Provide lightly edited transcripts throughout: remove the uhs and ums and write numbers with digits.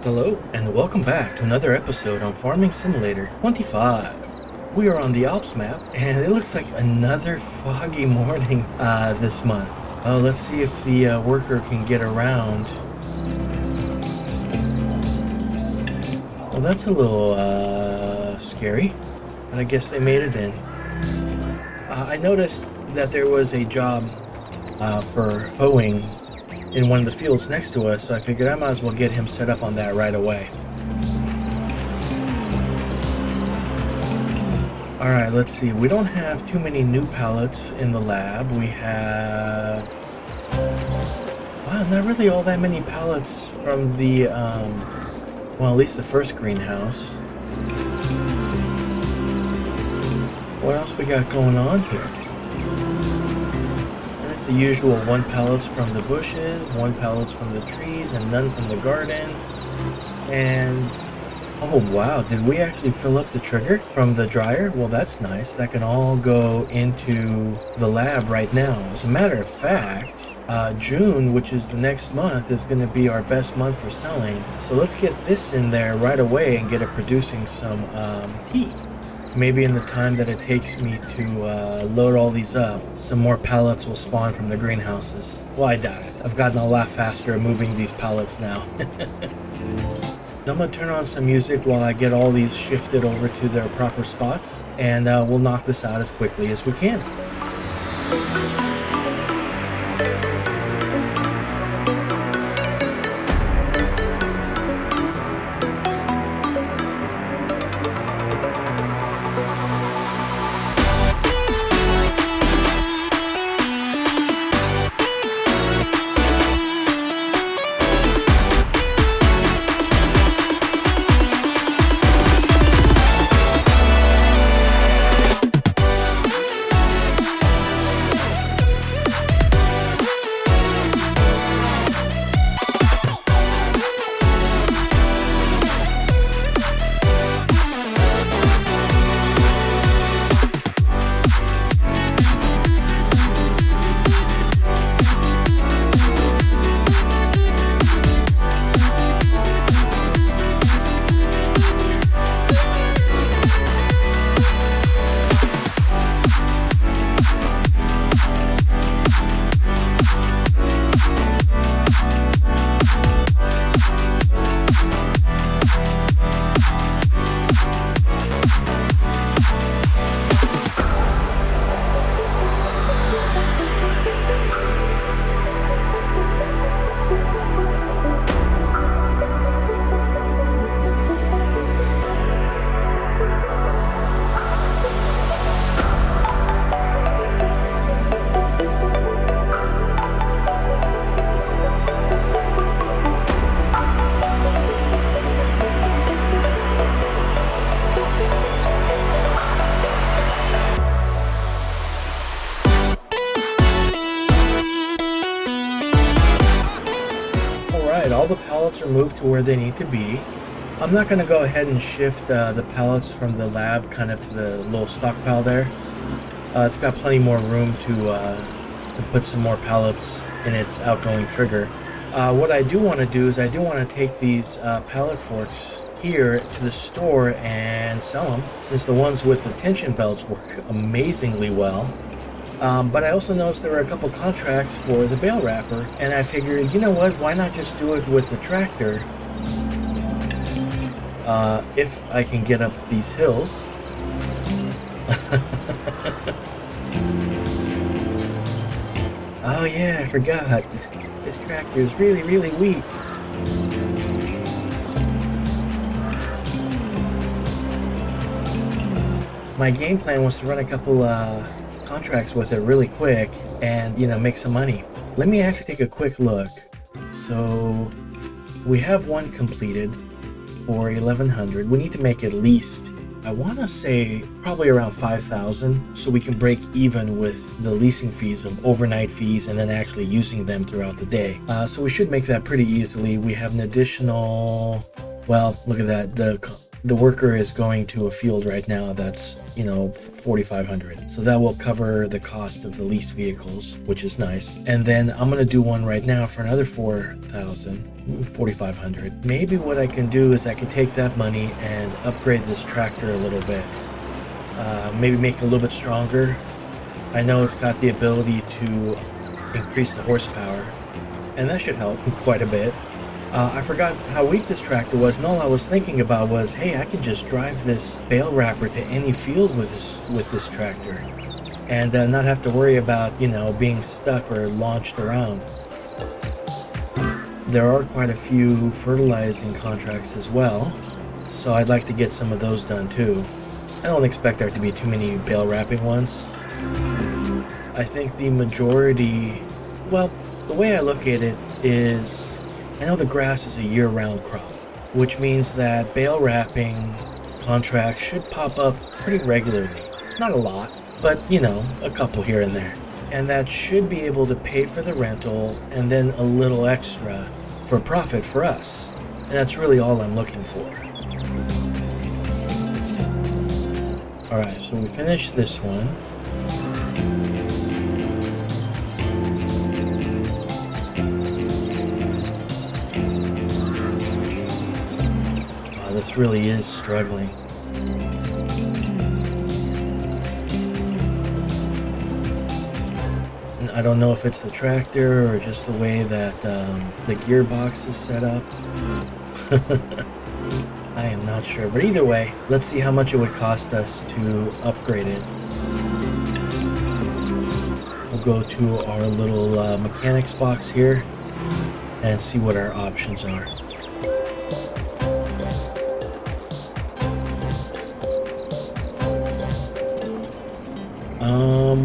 Hello, and welcome back to another episode on Farming Simulator 25. We are on the Alps map, and it looks like another foggy morning this month. Let's see if the worker can get around. Well, that's a little scary, but I guess they made it in. I noticed that there was a job for hoeing in one of the fields next to us, so I figured I might as well get him set up on that right away. Alright, let's see. We don't have too many new pallets in the lab. We have... wow, not really all that many pallets from the, well, at least the first greenhouse. What else we got going on here? The usual 1 pallets from the bushes, 1 pallets from the trees, and none from the garden. And oh wow, did we actually fill up the trigger from the dryer? Well, that's nice. That can all go into the lab right now. As a matter of fact, June, which is the next month, is going to be our best month for selling. So let's get this in there right away and get it producing some tea. Maybe in the time that it takes me to load all these up, some more pallets will spawn from the greenhouses. Well, I doubt it. I've gotten a lot faster at moving these pallets now. I'm going to turn on some music while I get all these shifted over to their proper spots, and we'll knock this out as quickly as we can. All the pallets are moved to where they need to be. I'm not going to go ahead and shift the pallets from the lab kind of to the little stockpile there. It's got plenty more room to put some more pallets in its outgoing trigger. What I do want to do is I do want to take these pallet forks here to the store and sell them, since the ones with the tension belts work amazingly well. But I also noticed there were a couple contracts for the bale wrapper, and I figured, you know what, why not just do it with the tractor if I can get up these hills. Oh yeah, I forgot. This tractor is really, really weak. My game plan was to run a couple contracts with it really quick and, you know, make some money. Let me actually take a quick look. So we have one completed for 1100. We need to make at least, I want to say, probably around 5,000, so we can break even with the leasing fees of overnight fees and then actually using them throughout the day. So we should make that pretty easily. We have an additional, well, look at that. The the worker is going to a field right now that's, 4,500. So that will cover the cost of the leased vehicles, which is nice. And then I'm going to do one right now for another 4,500. Maybe what I can do is I can take that money and upgrade this tractor a little bit. Maybe make it a little bit stronger. I know it's got the ability to increase the horsepower, and that should help quite a bit. I forgot how weak this tractor was, and all I was thinking about was, hey, I can just drive this bale wrapper to any field with this tractor, and not have to worry about, being stuck or launched around. There are quite a few fertilizing contracts as well, so I'd like to get some of those done too. I don't expect there to be too many bale wrapping ones. I think the majority, well, the way I look at it is, I know the grass is a year-round crop, which means that bale wrapping contracts should pop up pretty regularly. Not a lot, but a couple here and there. And that should be able to pay for the rental and then a little extra for profit for us. And that's really all I'm looking for. Alright, so we finished this one. This really is struggling. And I don't know if it's the tractor or just the way that the gearbox is set up. I am not sure, but either way, let's see how much it would cost us to upgrade it. We'll go to our little mechanics box here and see what our options are.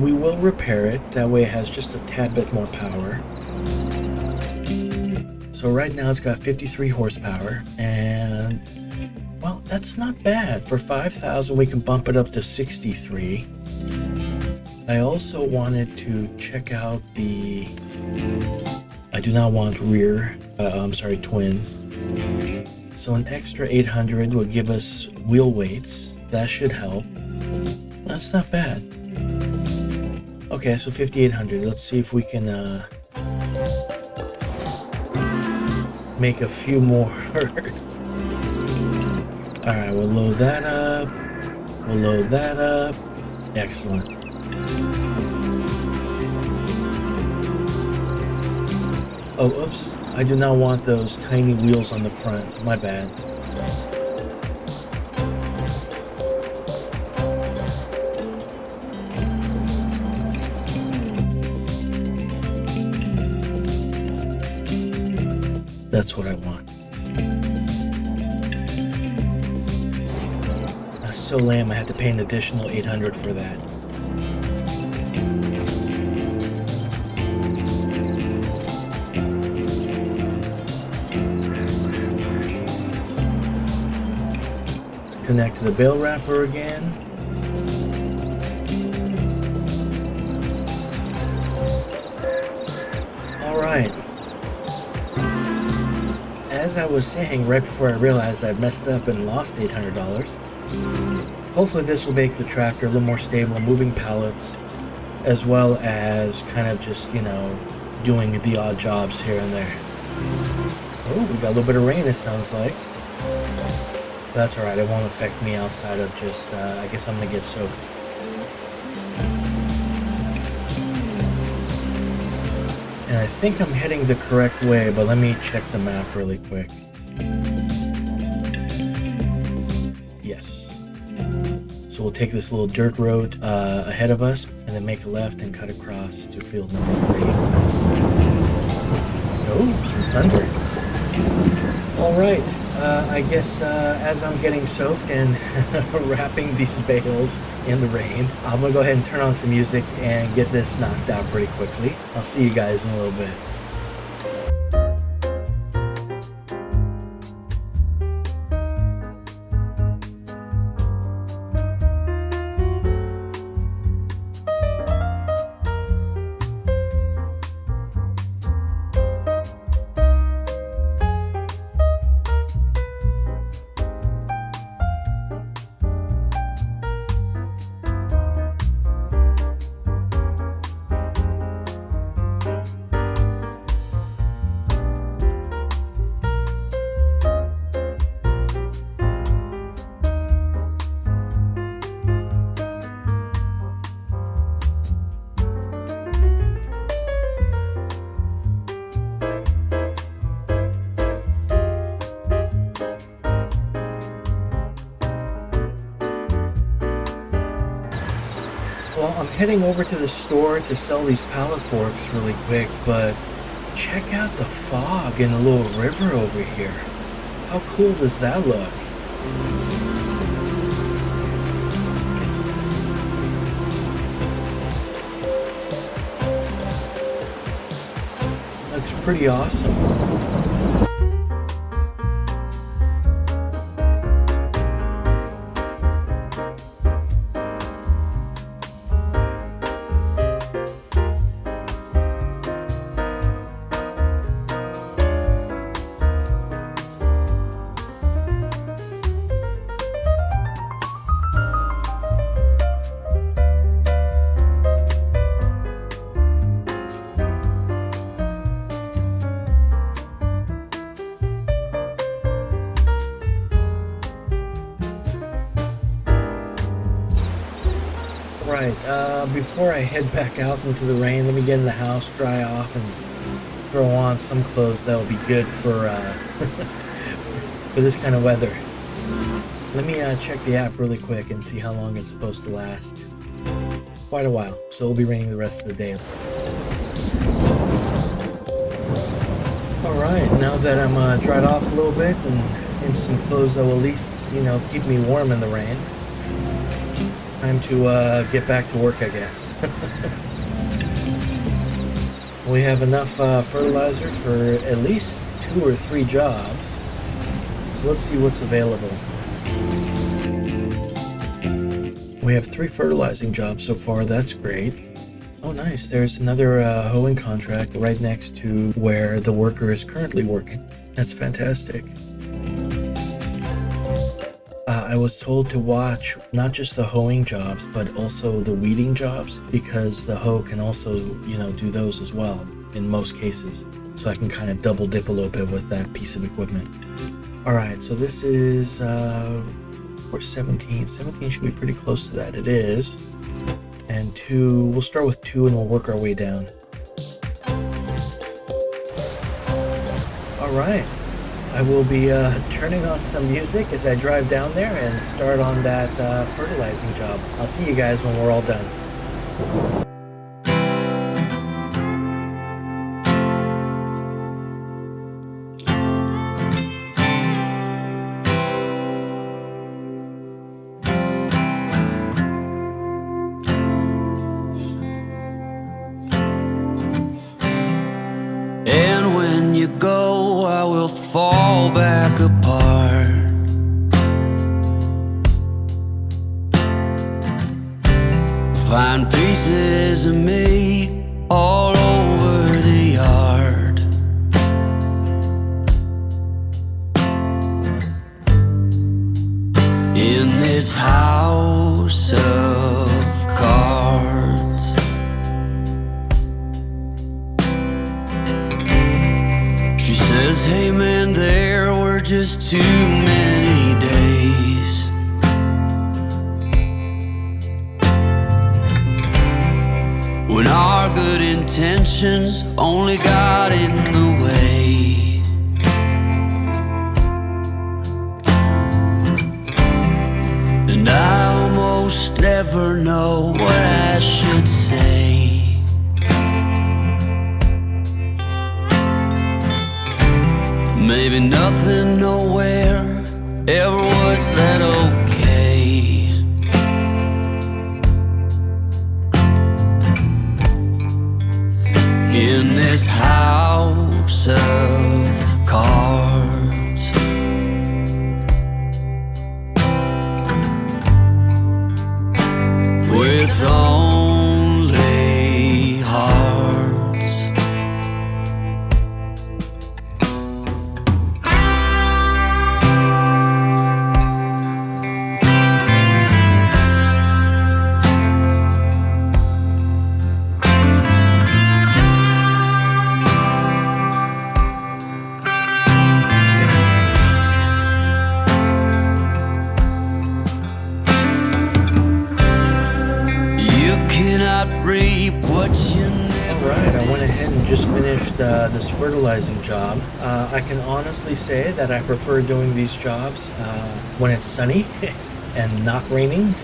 We will repair it, that way it has just a tad bit more power. So right now it's got 53 horsepower, and well, that's not bad. For 5,000 we can bump it up to 63. I also wanted to check out the, I do not want rear, twin. So an extra 800 will give us wheel weights, that should help. That's not bad. Okay, so 5,800. Let's see if we can make a few more. Alright, we'll load that up. We'll load that up. Excellent. Oh, oops. I do not want those tiny wheels on the front. My bad. That's what I want. That's so lame, I had to pay an additional 800 for that. Let's connect to the bale wrapper again. Alright. As I was saying right before I realized I messed up and lost $800, hopefully this will make the tractor a little more stable, moving pallets, as well as kind of just, doing the odd jobs here and there. Oh, we got a little bit of rain, it sounds like. That's alright, it won't affect me outside of just, I guess I'm gonna get soaked. And I think I'm heading the correct way, but let me check the map really quick. Yes. So we'll take this little dirt road ahead of us, and then make a left and cut across to field number 3. Oh, some thunder. Alright, I guess as I'm getting soaked and wrapping these bales in the rain, I'm gonna go ahead and turn on some music and get this knocked out pretty quickly. I'll see you guys in a little bit. I'm heading over to the store to sell these pallet forks really quick, but check out the fog in the little river over here. How cool does that look? Looks pretty awesome. Right, before I head back out into the rain, let me get in the house, dry off, and throw on some clothes that will be good for for this kind of weather. Let me check the app really quick and see how long it's supposed to last. Quite a while, so it'll be raining the rest of the day. Alright, now that I'm dried off a little bit and in some clothes that will at least, keep me warm in the rain, time to get back to work, I guess. We have enough fertilizer for at least 2 or 3 jobs. So let's see what's available. We have 3 fertilizing jobs so far. That's great. Oh, nice. There's another hoeing contract right next to where the worker is currently working. That's fantastic. I was told to watch not just the hoeing jobs, but also the weeding jobs, because the hoe can also, do those as well in most cases. So I can kind of double dip a little bit with that piece of equipment. All right, so this is for 17. 17 should be pretty close to that. It is. And 2, we'll start with 2 and we'll work our way down. All right. I will be turning on some music as I drive down there and start on that fertilizing job. I'll see you guys when we're all done. And when you go, I will fall back apart. Find pieces of me all over the yard. In this house of cards, she says, hey man, there were just too many days when our good intentions only got in the way. And I almost never know what I should say. Maybe nothing nowhere ever was that okay. In this house of cards, with only hearts. Reap what you never. Alright, I went ahead and just finished this fertilizing job. I can honestly say that I prefer doing these jobs when it's sunny and not raining.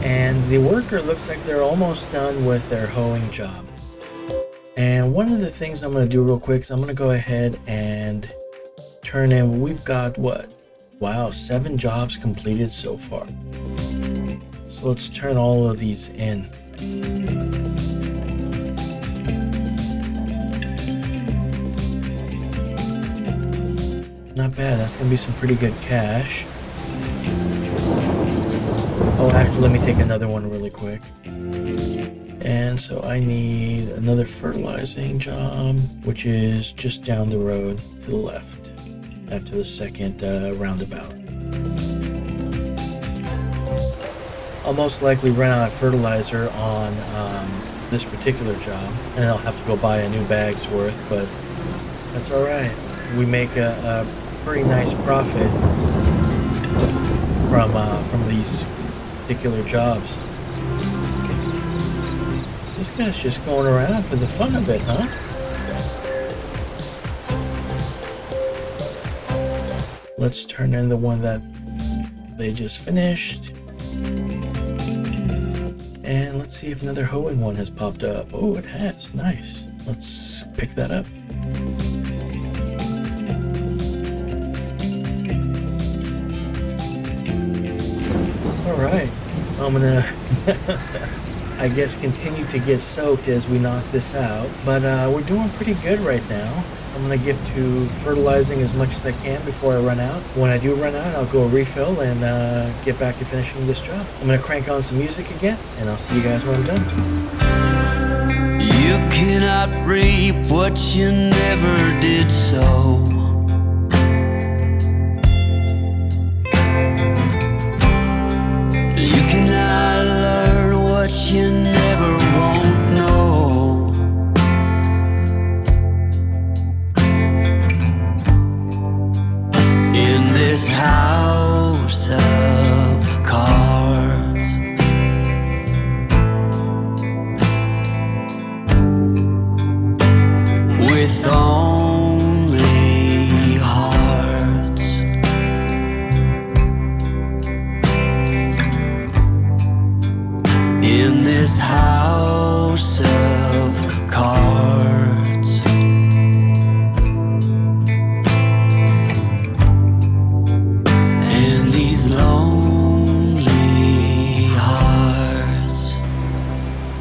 And the worker looks like they're almost done with their hoeing job. And one of the things I'm going to do real quick is I'm going to go ahead and turn in, we've got what? Wow, 7 jobs completed so far. So let's turn all of these in. Not bad, that's going to be some pretty good cash. Oh, actually, let me take another one really quick. And so I need another fertilizing job, which is just down the road to the left after the second roundabout. I'll most likely run out of fertilizer on this particular job, and I'll have to go buy a new bag's worth, but that's all right. We make a pretty nice profit from these particular jobs. This guy's just going around for the fun of it, huh? Let's turn in the one that they just finished. And let's see if another hoeing one has popped up. Oh, it has. Nice. Let's pick that up. All right. I'm gonna I guess continue to get soaked as we knock this out, but we're doing pretty good right now. I'm gonna get to fertilizing as much as I can before I run out. When I do run out, I'll go refill and get back to finishing this job. I'm gonna crank on some music again, and I'll see you guys when I'm done. You cannot reap what you never did sow. You cannot learn what you never won't know. In this house of cards, with only hearts, in this house of cards, and these lonely hearts.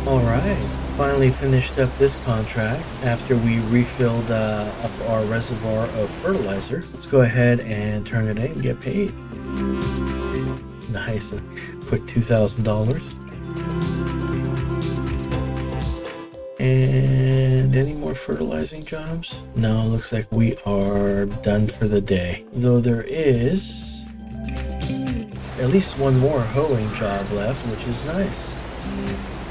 All right. Finally finished up this contract after we refilled up our reservoir of fertilizer. Let's go ahead and turn it in and get paid. Nice. A quick $2,000. And any more fertilizing jobs? No, looks like we are done for the day. Though there is at least one more hoeing job left, which is nice.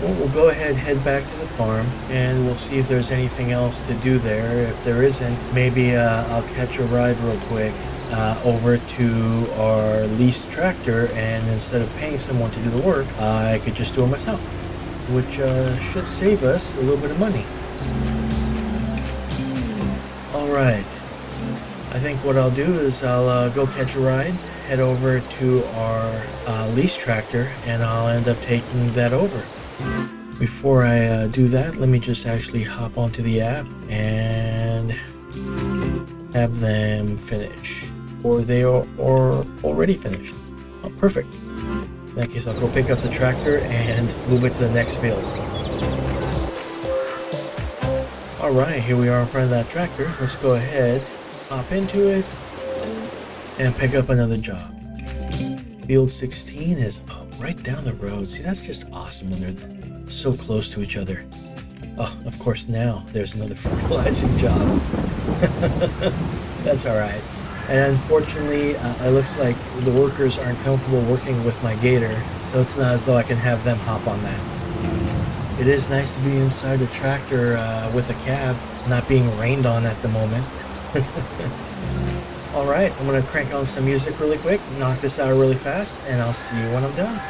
Well, we'll go ahead and head back to the farm, and we'll see if there's anything else to do there. If there isn't, maybe I'll catch a ride real quick over to our leased tractor, and instead of paying someone to do the work, I could just do it myself, which should save us a little bit of money. All right. I think what I'll do is I'll go catch a ride, head over to our leased tractor, and I'll end up taking that over. Before I do that, let me just actually hop onto the app and have them finish. Or they are already finished. Oh, perfect. In that case, I'll go pick up the tractor and move it to the next field. Alright, here we are in front of that tractor. Let's go ahead, hop into it, and pick up another job. Field 16 is right down the road. See, that's just awesome when they're so close to each other. Oh, of course, now there's another fertilizing job. That's alright. And unfortunately, it looks like the workers aren't comfortable working with my gator, so it's not as though I can have them hop on that. It is nice to be inside the tractor with a cab, not being rained on at the moment. Alright, I'm going to crank on some music really quick, knock this out really fast, and I'll see you when I'm done.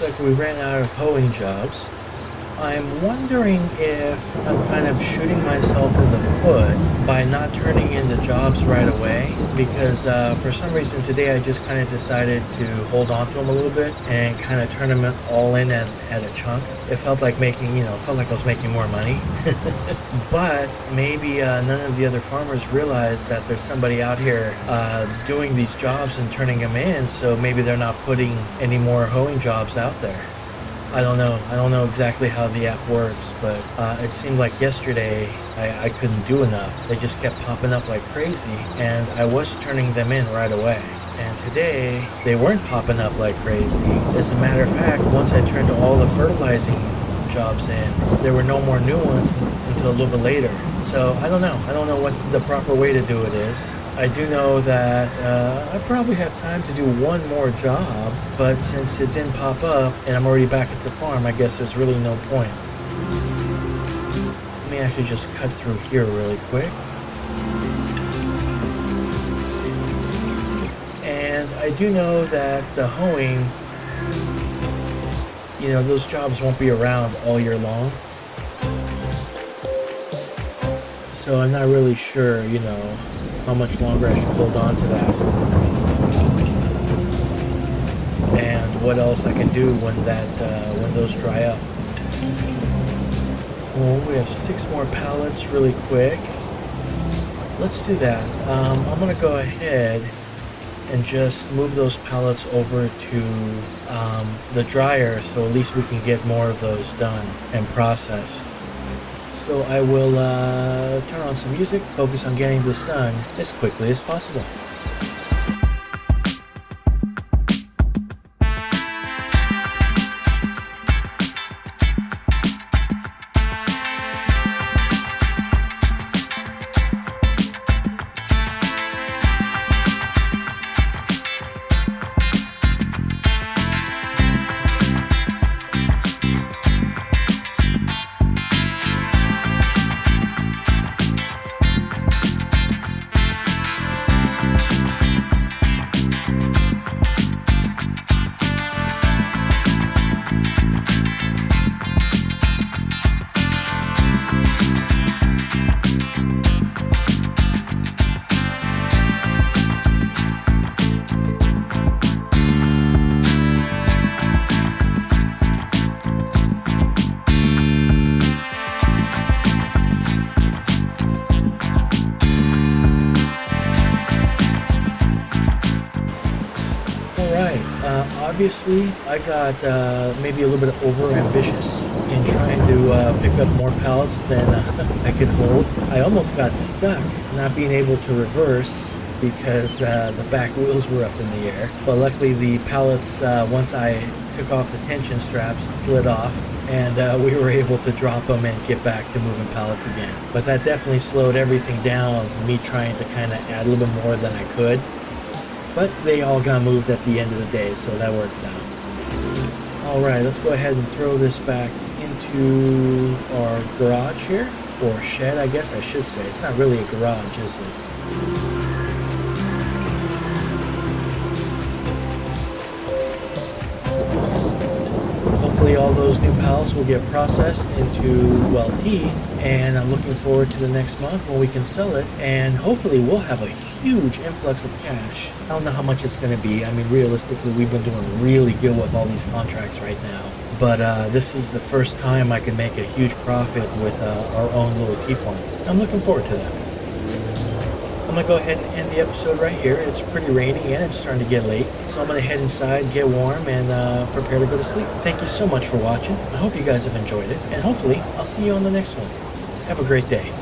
like we ran out of hoeing jobs. I'm wondering if I'm kind of shooting myself in the foot by not turning in the jobs right away, because for some reason today I just kind of decided to hold on to them a little bit and kind of turn them all in at a chunk. It felt like felt like I was making more money. But maybe none of the other farmers realize that there's somebody out here doing these jobs and turning them in, so maybe they're not putting any more hoeing jobs out there. I don't know. I don't know exactly how the app works, but it seemed like yesterday I couldn't do enough. They just kept popping up like crazy, and I was turning them in right away. And today, they weren't popping up like crazy. As a matter of fact, once I turned all the fertilizing jobs in, there were no more new ones until a little bit later. So I don't know. I don't know what the proper way to do it is. I do know that I probably have time to do one more job, but since it didn't pop up and I'm already back at the farm, I guess there's really no point. Let me actually just cut through here really quick. And I do know that the hoeing, those jobs won't be around all year long. So I'm not really sure, how much longer I should hold on to that. And what else I can do when those dry up. Well, we have 6 more pallets really quick. Let's do that. I'm going to go ahead and just move those pallets over to the dryer, so at least we can get more of those done and processed. So I will turn on some music, focus on getting this done as quickly as possible. Obviously, I got maybe a little bit over ambitious in trying to pick up more pallets than I could hold. I almost got stuck not being able to reverse because the back wheels were up in the air. But luckily the pallets, once I took off the tension straps, slid off, and we were able to drop them and get back to moving pallets again. But that definitely slowed everything down, me trying to kind of add a little bit more than I could. But they all got moved at the end of the day, so that works out. Alright, let's go ahead and throw this back into our garage here, or shed I guess I should say. It's not really a garage, is it? Hopefully all those new pallets will get processed into, well, tea, and I'm looking forward to the next month when we can sell it, and hopefully we'll have a huge influx of cash. I don't know how much it's going to be. I mean, realistically, we've been doing really good with all these contracts right now, but this is the first time I can make a huge profit with our own little tea farm. I'm looking forward to that. I'm going to go ahead and end the episode right here. It's pretty rainy and it's starting to get late. So I'm going to head inside, get warm, and prepare to go to sleep. Thank you so much for watching. I hope you guys have enjoyed it. And hopefully, I'll see you on the next one. Have a great day.